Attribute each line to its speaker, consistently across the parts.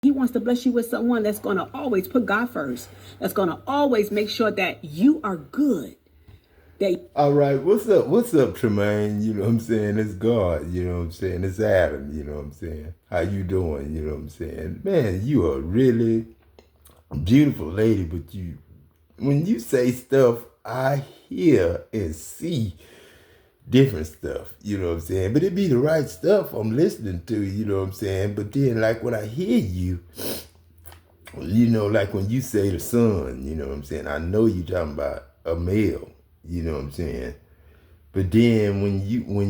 Speaker 1: He wants to bless you with someone that's going to always put God first. That's going to always make sure that you are good. That
Speaker 2: All right, what's up? What's up, Tremaine? You know what I'm saying? It's God, you know what I'm saying? It's Adam, you know what I'm saying? How you doing? You know what I'm saying? Man, you are really beautiful lady, but you when you say stuff, I hear and see different stuff, you know what I'm saying? But it be the right stuff I'm listening to, you know what I'm saying? But then like when I hear you, you know, like when you say the son, you know what I'm saying? I know you talking about a male, you know what I'm saying? But then when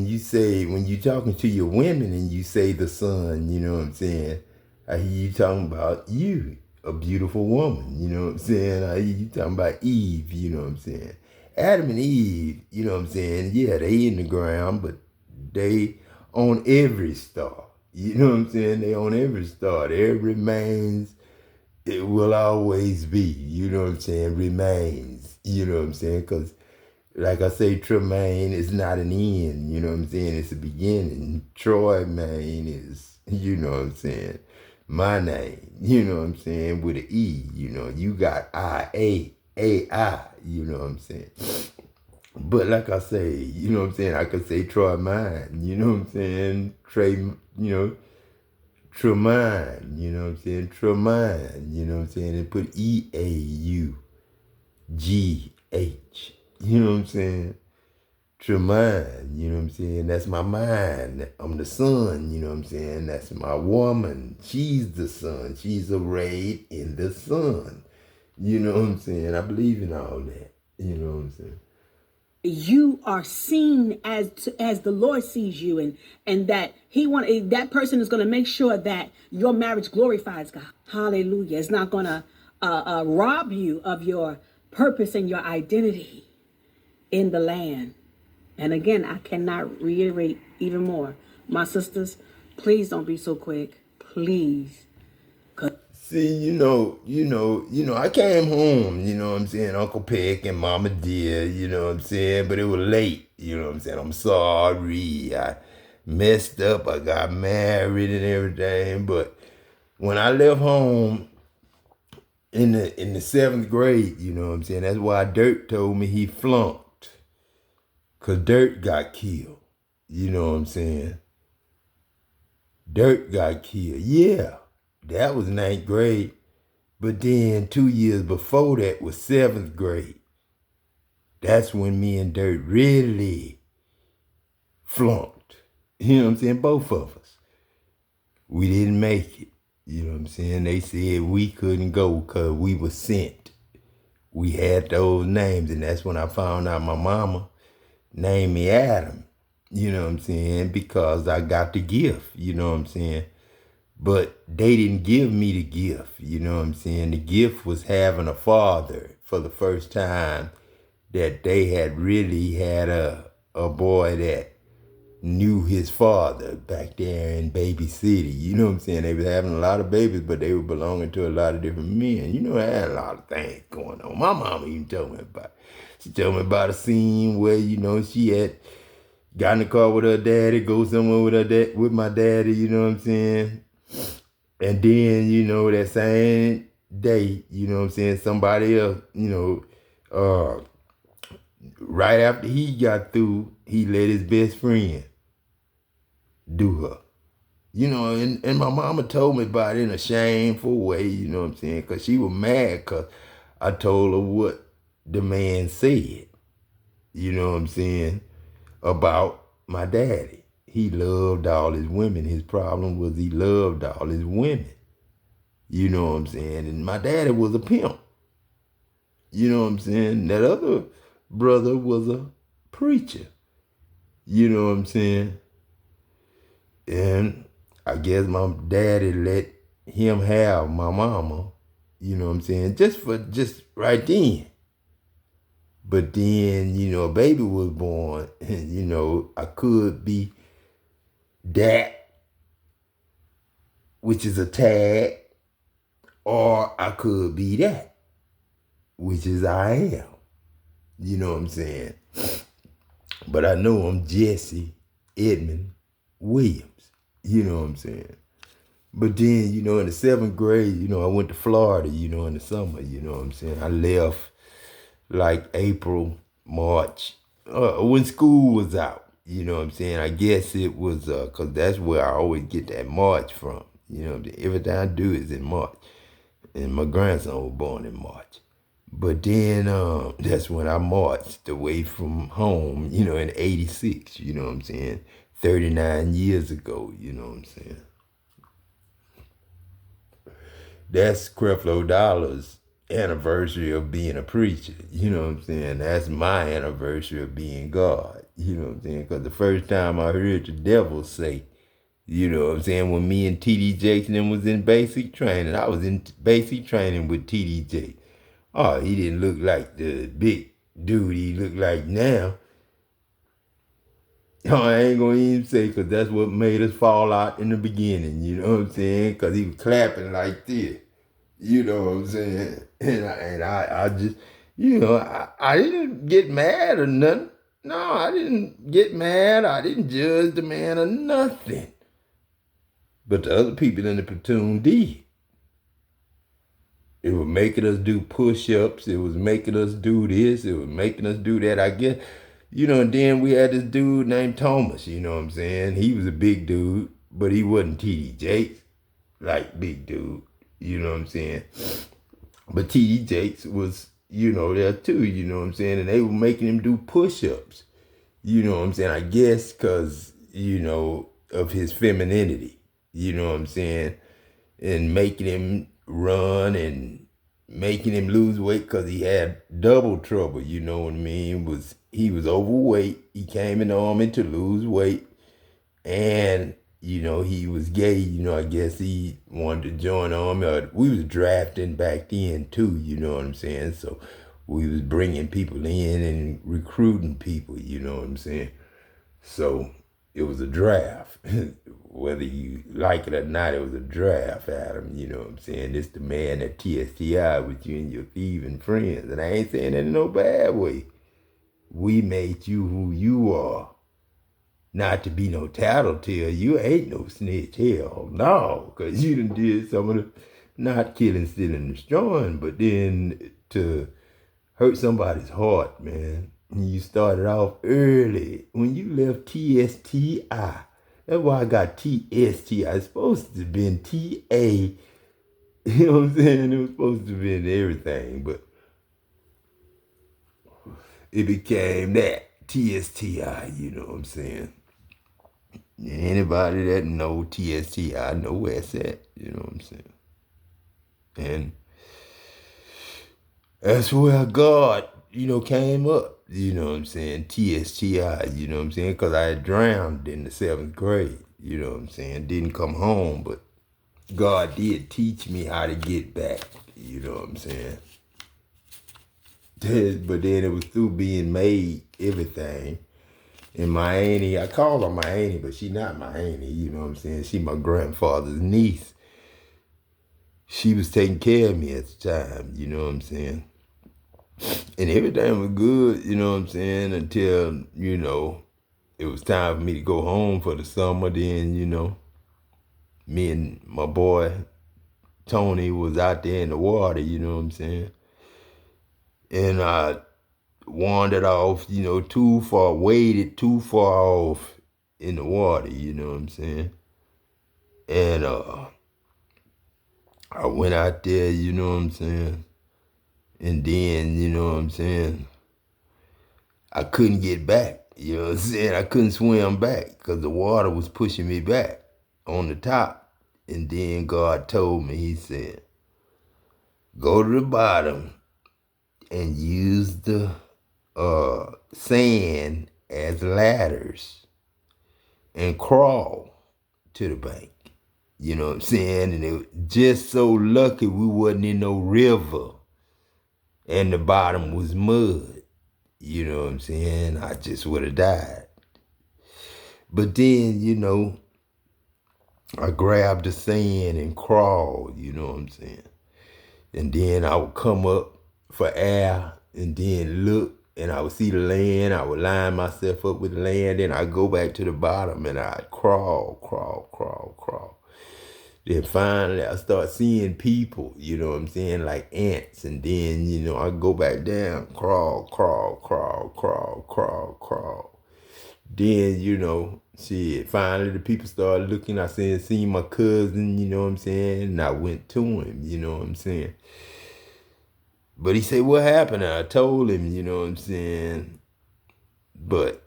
Speaker 2: you say when you talking to your women and you say the son, you know what I'm saying? I hear you talking about you, a beautiful woman, you know what I'm saying? I hear you talking about Eve, you know what I'm saying? Adam and Eve, you know what I'm saying? Yeah, they in the ground, but they on every star. You know what I'm saying? They on every star. There remains, it will always be, you know what I'm saying? Remains, you know what I'm saying? Because like I say, Tremaine is not an end, you know what I'm saying? It's a beginning. Troy Maine is, you know what I'm saying? My name, you know what I'm saying? With an E, you know, you got I, you know what I'm saying? But like I say, you know what I'm saying? I could say Troy Mine, you know what I'm saying? Trey, you know, Tremine, you know what I'm saying? Tremine, you know what I'm saying? And put EAUGH, you know what I'm saying? Tremine, you know what I'm saying? That's my mind. I'm the son, you know what I'm saying? That's my woman. She's the sun. She's arrayed in the sun. You know what I'm saying? I believe in all that. You know what I'm saying?
Speaker 1: you are seen as the Lord sees you, and that that person is going to make sure that your marriage glorifies God. Hallelujah. It's not going to rob you of your purpose and your identity in the land. And again, I cannot reiterate even more. My sisters, please don't be so quick. Please.
Speaker 2: See, I came home, you know what I'm saying, Uncle Peck and Mama Dear, you know what I'm saying, but it was late, you know what I'm saying. I'm sorry. I messed up. I got married and everything, but when I left home in the seventh grade, you know what I'm saying, that's why Dirt told me he flunked. Cause Dirt got killed. You know what I'm saying? Dirt got killed. Yeah. That was ninth grade. But then 2 years before that was seventh grade. That's when me and Dirt really flunked. You know what I'm saying? Both of us. We didn't make it. You know what I'm saying? They said we couldn't go because we were sent. We had those names, and that's when I found out my mama named me Adam. You know what I'm saying? Because I got the gift. You know what I'm saying? But they didn't give me the gift. You know what I'm saying? The gift was having a father for the first time, that they had really had a boy that knew his father back there in Baby City. You know what I'm saying? They was having a lot of babies, but they were belonging to a lot of different men. You know, I had a lot of things going on. My mama even told me about it. She told me about a scene where, you know, she had got in the car with her daddy, go somewhere with her with my daddy, you know what I'm saying? And then, you know, that same day, you know what I'm saying, somebody else, you know, right after he got through, he let his best friend do her. You know, and my mama told me about it in a shameful way, you know what I'm saying? Because she was mad because I told her what the man said, you know what I'm saying, about my daddy. He loved all his women. His problem was he loved all his women. You know what I'm saying? And my daddy was a pimp. You know what I'm saying? That other brother was a preacher. You know what I'm saying? And I guess my daddy let him have my mama, you know what I'm saying, just right then. But then, you know, a baby was born, and, you know, I could be that, which is a tag, or I could be that, which is I am. You know what I'm saying? But I know I'm Jesse Edmund Williams. You know what I'm saying? But then, you know, in the 7th grade, you know, I went to Florida, you know, in the summer, you know what I'm saying? I left like April, March, when school was out, you know what I'm saying? I guess it was, cause that's where I always get that March from, you know, everything I do is in March. And my grandson was born in March. But then that's when I marched away from home, you know, in 86, you know what I'm saying? 39 years ago, you know what I'm saying? That's Creflo Dollar's anniversary of being a preacher. You know what I'm saying? That's my anniversary of being God. You know what I'm saying? Because the first time I heard the devil say, you know what I'm saying, when me and T.D. Jakes was in basic training, I was in basic training with T.D. Jakes. Oh, he didn't look like the big dude he looked like now. Oh, I ain't gonna even say, because that's what made us fall out in the beginning, you know what I'm saying? Because he was clapping like this. You know what I'm saying? And I just, you know, I didn't get mad or nothing. No, I didn't get mad. I didn't judge the man or nothing. But the other people in the platoon did. It was making us do push-ups. It was making us do this. It was making us do that. I guess, you know, and then we had this dude named Thomas, you know what I'm saying? He was a big dude, but he wasn't T.D. Jakes, like big dude. You know what I'm saying? But T.D. Jakes was, you know, there too, you know what I'm saying? And they were making him do push-ups. You know what I'm saying? I guess because, you know, of his femininity. You know what I'm saying? And making him run and making him lose weight because he had double trouble, you know what I mean? He was overweight. He came in the army to lose weight. And, you know, he was gay. You know, I guess he wanted to join the army. We was drafting back then, too, you know what I'm saying? So we was bringing people in and recruiting people, you know what I'm saying? So it was a draft. Whether you like it or not, it was a draft, Adam, you know what I'm saying? This the man that TSTI with you and your thieving friends. And I ain't saying that in no bad way. We made you who you are. Not to be no tattletale, you ain't no snitch, hell no, because you done did some of the not killing, stealing, destroying, but then to hurt somebody's heart, man. You started off early. When you left TSTI, that's why I got TSTI. It's supposed to have been TA, you know what I'm saying? It was supposed to have been everything, but it became that, TSTI, you know what I'm saying? Anybody that know TSTI know where it's at, you know what I'm saying? And that's where God, you know, came up, you know what I'm saying? TSTI, you know what I'm saying? Because I had drowned in the 7th grade, you know what I'm saying? Didn't come home, but God did teach me how to get back, you know what I'm saying? But then it was through being made everything. And my auntie, I call her my auntie, but she not my auntie, you know what I'm saying? She my grandfather's niece. She was taking care of me at the time, you know what I'm saying? And everything was good, you know what I'm saying, until, you know, it was time for me to go home for the summer. Then, you know, me and my boy, Tony, was out there in the water, you know what I'm saying? And I wandered off, you know, too far, waded too far off in the water, you know what I'm saying? And I went out there, you know what I'm saying? And then, you know what I'm saying, I couldn't get back, you know what I'm saying? I couldn't swim back because the water was pushing me back on the top. And then God told me, he said, go to the bottom and use the sand as ladders and crawl to the bank. You know what I'm saying? And it was just so lucky we wasn't in no river and the bottom was mud. You know what I'm saying? I just would have died. But then, you know, I grabbed the sand and crawled, you know what I'm saying? And then I would come up for air and then look and I would see the land. I would line myself up with the land. Then I'd go back to the bottom and I'd crawl. Then finally I start seeing people, you know what I'm saying, like ants. And then, you know, I go back down, crawl, crawl, crawl, crawl, crawl, crawl. Then, you know, shit, finally the people started looking. I said, seen my cousin, you know what I'm saying? And I went to him, you know what I'm saying? But he said, what happened? And I told him, you know what I'm saying? But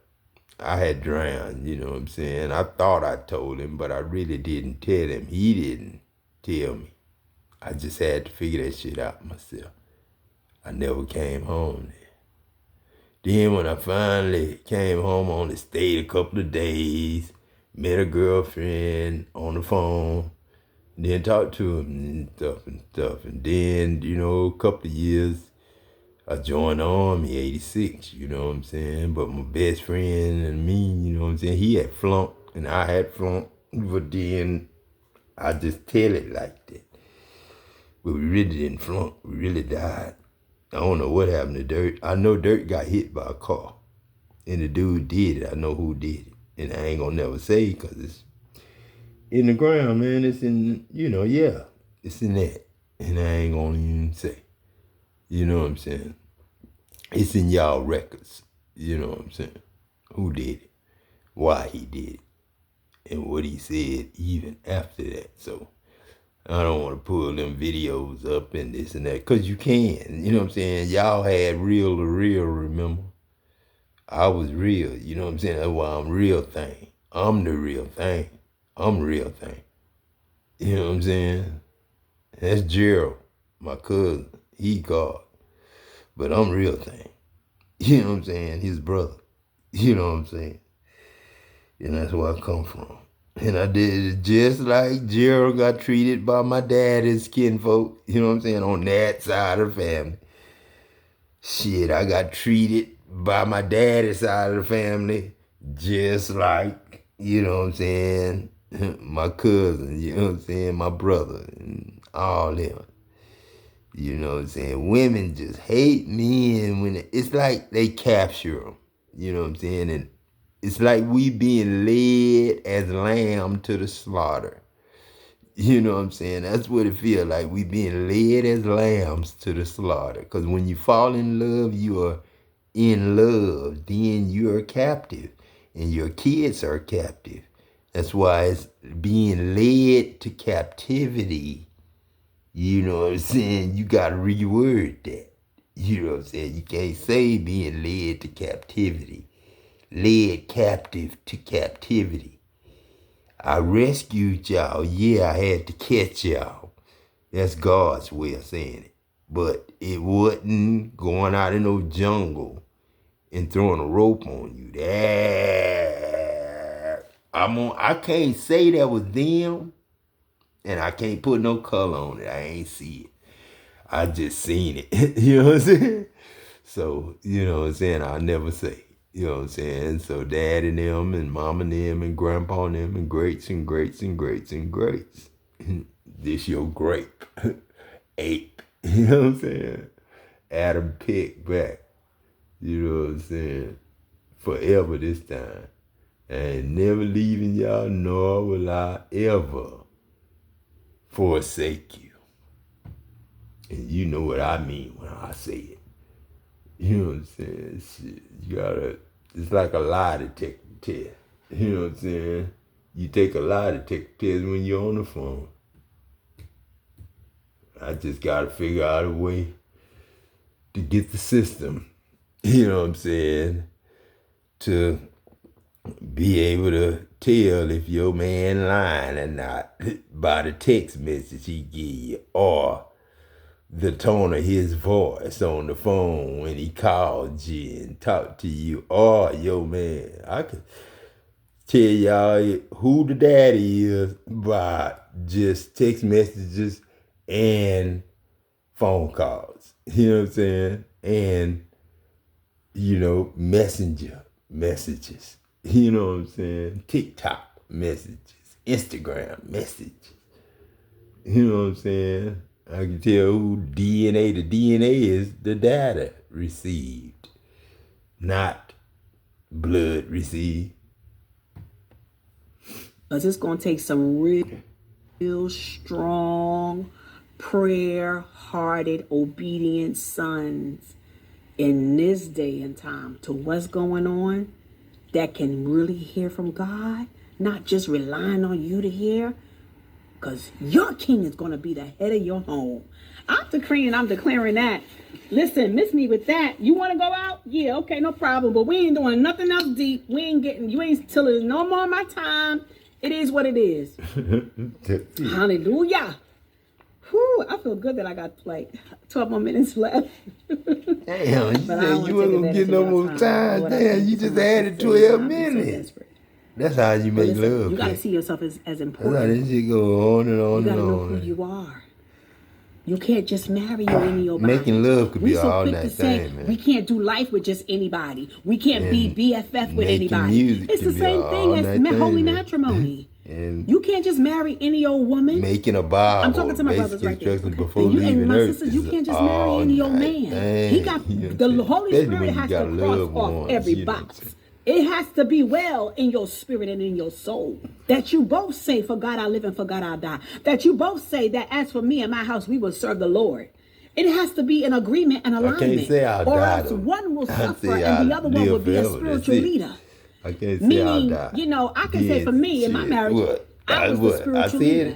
Speaker 2: I had drowned, you know what I'm saying? I thought I told him, but I really didn't tell him. He didn't tell me. I just had to figure that shit out myself. I never came home then. Then when I finally came home, I only stayed a couple of days, met a girlfriend on the phone, then talked to him and stuff and stuff. And then, you know, a couple of years, I joined the Army, 86, you know what I'm saying? But my best friend and me, you know what I'm saying, he had flunked and I had flunked. But then I just tell it like that. But we really didn't flunk, we really died. I don't know what happened to Dirt. I know Dirt got hit by a car. And the dude did it. I know who did it. And I ain't gonna never say because it's in the ground, man. It's in, you know, yeah. It's in that. And I ain't gonna even say. You know what I'm saying? It's in y'all records. You know what I'm saying? Who did it? Why he did it. And what he said even after that. So I don't want to pull them videos up and this and that. Because you can. You know what I'm saying? Y'all had real to real, remember? I was real. You know what I'm saying? That's why I'm real thing. I'm the real thing. I'm real thing. You know what I'm saying? That's Gerald, my cousin. He God. But I'm real thing. You know what I'm saying? His brother. You know what I'm saying? And that's where I come from. And I did it just like Gerald got treated by my daddy's kinfolk. You know what I'm saying? On that side of the family. Shit, I got treated by my daddy's side of the family just like, you know what I'm saying, my cousin, you know what I'm saying, my brother, and all them. You know what I'm saying? Women just hate men when it's like they capture them. You know what I'm saying? And it's like we being led as lamb to the slaughter. You know what I'm saying? That's what it feels like. We being led as lambs to the slaughter. Because when you fall in love, you are in love. Then you're captive. And your kids are captive. That's why it's being led to captivity. You know what I'm saying? You got to reword that. You know what I'm saying? You can't say being led to captivity. Led captive to captivity. I rescued y'all. Yeah, I had to catch y'all. That's God's way of saying it. But it wasn't going out in no jungle and throwing a rope on you. That I can't say that was them, and I can't put no color on it. I ain't see it. I just seen it. You know what I'm saying? So, you know what I'm saying? I'll never say. You know what I'm saying? So dad and them and mom and them and grandpa and them and greats and greats and greats and greats. This your grape. Ape. You know what I'm saying? Adam picked back. You know what I'm saying? Forever this time. I ain't never leaving y'all, nor will I ever forsake you. And you know what I mean when I say it. You know what I'm saying? Shit, you gotta, it's like a lie detector test. You know what I'm saying? You take a lie detector test when you're on the phone. I just gotta figure out a way to get the system, you know what I'm saying, to be able to tell if your man lying or not by the text message he give you or the tone of his voice on the phone when he called you and talked to you, or yo man, I could tell y'all who the daddy is by just text messages and phone calls. You know what I'm saying? And, you know, messenger messages. You know what I'm saying? TikTok messages, Instagram messages. You know what I'm saying? I can tell who DNA, the DNA is the data received, not blood received.
Speaker 1: Because it's going to take some real Real strong, prayer-hearted, obedient sons in this day and time to what's going on that can really hear from God, not just relying on you to hear, because your king is going to be the head of your home. I'm decreeing, I'm declaring that. Listen, miss me with that. You want to go out? Yeah, okay, no problem. But we ain't doing nothing else deep. You ain't tilling no more of my time. It is what it is. Hallelujah. Whew, I feel good that I got like 12 more minutes left.
Speaker 2: Damn, you said you wasn't going to get no more time.
Speaker 1: Lord,
Speaker 2: Damn, you just added 12 minutes. That's how you make love.
Speaker 1: You got to see yourself as important.
Speaker 2: That's how this shit go on and on and on.
Speaker 1: You got to know who you are. You can't just marry any old body.
Speaker 2: Making love could be all night
Speaker 1: thing, man. We can't do life with just anybody. We can't be BFF with anybody. It's the same thing as holy matrimony. And you can't just marry any old woman.
Speaker 2: Making a Bible.
Speaker 1: I'm talking to my brothers right there.
Speaker 2: Before leaving
Speaker 1: my
Speaker 2: Earth,
Speaker 1: sisters, you can't just marry any old man. He got the Holy Spirit has to cross off every box. It has to be well in your spirit and in your soul. That you both say, for God I live and for God I die. That you both say that as for me and my house, we will serve the Lord. It has to be an agreement and alignment.
Speaker 2: I can't say I'll die,
Speaker 1: else one will suffer and the other one will be a spiritual leader.
Speaker 2: I can't say I'll die.
Speaker 1: You know, I can say for me in my marriage, I was the spiritual leader.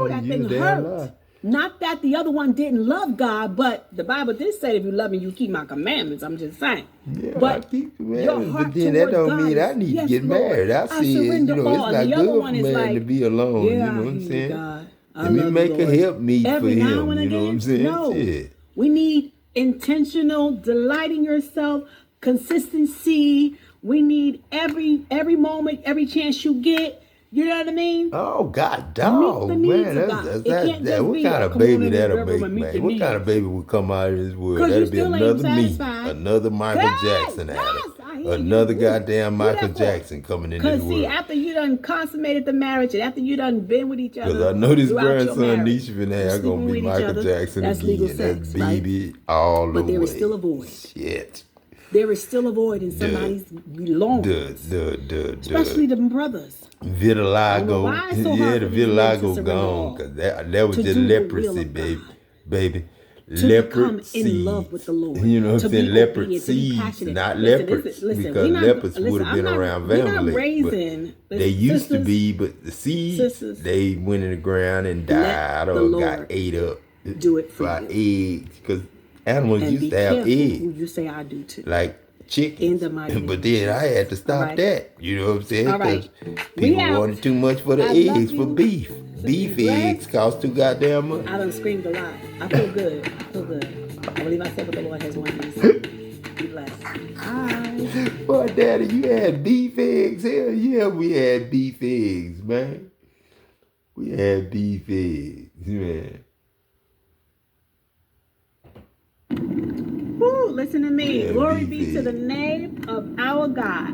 Speaker 1: That thing hurt. Not that the other one didn't love God, but the Bible did say if you love me, you keep my commandments. I'm just saying.
Speaker 2: Yeah, but I keep commandments, but then that don't mean I need to get married. I said, it's not good for man to be alone. You know what I'm saying? Let me make a help meet for him. You know what I'm saying?
Speaker 1: No. We need intentional, delighting yourself, consistency. We need every moment, every chance you get. You know what I mean?
Speaker 2: Oh, God, dog, man. That's what kind of baby that'll make, man? What kind of baby will come out of this world? That'll be another me, another Michael Jackson another goddamn Michael Jackson coming into the world.
Speaker 1: Because, see, after you done consummated the marriage and after you done been with each other.
Speaker 2: Because I know this grandson, Nisha Vinay, going to be Michael Jackson
Speaker 1: that's
Speaker 2: again.
Speaker 1: Legal sex,
Speaker 2: that's baby all the way.
Speaker 1: But there is still a void.
Speaker 2: Shit.
Speaker 1: There is still a void in somebody's belongings. Especially the brothers.
Speaker 2: Vitiligo. The vitiligo gone. Because that was just leprosy, baby. Leprosy.
Speaker 1: To become in love with the Lord.
Speaker 2: You know what I'm saying? Leprosy, not leopards. Because leopards would have been around family. They used to be, but the seeds, they went in the ground and died or got ate up by eggs. Because animals used to have eggs.
Speaker 1: Who you say I do too.
Speaker 2: Like chicken. But then I had to stop that. You know what I'm saying? Because people wanted too much for the eggs for beef. Beef eggs cost too goddamn much.
Speaker 1: I done screamed a lot. I feel good. I believe I said what the Lord has wanted me to say. Be blessed. Bye.
Speaker 2: Boy, Daddy, you had beef eggs? Hell yeah, we had beef eggs, man. We had beef eggs, man.
Speaker 1: Listen to me. Glory be to the name of our God.